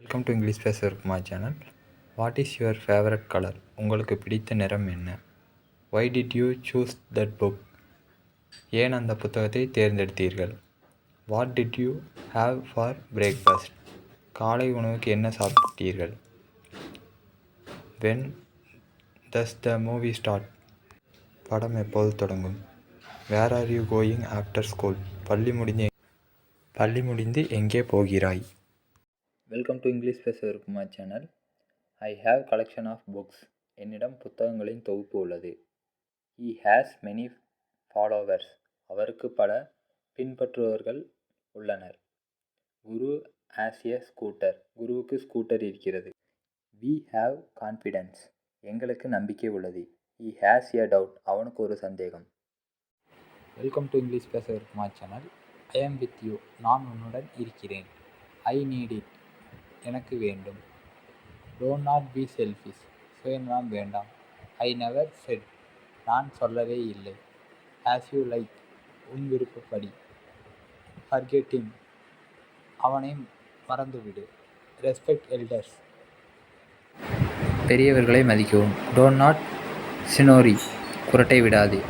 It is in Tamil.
வெல்கம் டு இங்கிலீஷ் பேசுறதுக்கு my channel. What is your favourite colour? உங்களுக்கு பிடித்த நிறம் என்ன? Why did you choose that book? ஏன் அந்த புத்தகத்தை தேர்ந்தெடுத்தீர்கள்? What did you have for breakfast? காலை உணவுக்கு என்ன சாப்பிட்டீர்கள்? When does the movie start? படம் எப்போது தொடங்கும்? Where are you going after school? பள்ளி முடிந்து எங்கே போகிறாய்? வெல்கம் டு இங்கிலீஷ் பேசுவதற்கு my channel. I have collection of books. என்னிடம் புத்தகங்களின் தொகுப்பு உள்ளது. He has many followers. அவருக்கு பல பின்பற்றுபவர்கள் உள்ளனர். Guru has a scooter. குருவுக்கு ஸ்கூட்டர் இருக்கிறது. We have confidence. எங்களுக்கு நம்பிக்கை உள்ளது. He has a doubt. அவனுக்கு ஒரு சந்தேகம். வெல்கம் டு இங்கிலீஷ் பேசுவதற்கு my channel. I am with you. நான் உன்னுடன் இருக்கிறேன். I need it. எனக்கு வேண்டும். Don't not be selfish. சுயநலம் வேண்டாம். I never said. நான் சொல்லவே இல்லை. As you like. உன் விருப்பப்படி. Forget him. அவனை மறந்துவிடு. Respect elders. பெரியவர்களை மதிக்கவும். Don't not சினோரி. குரட்டை விடாதே.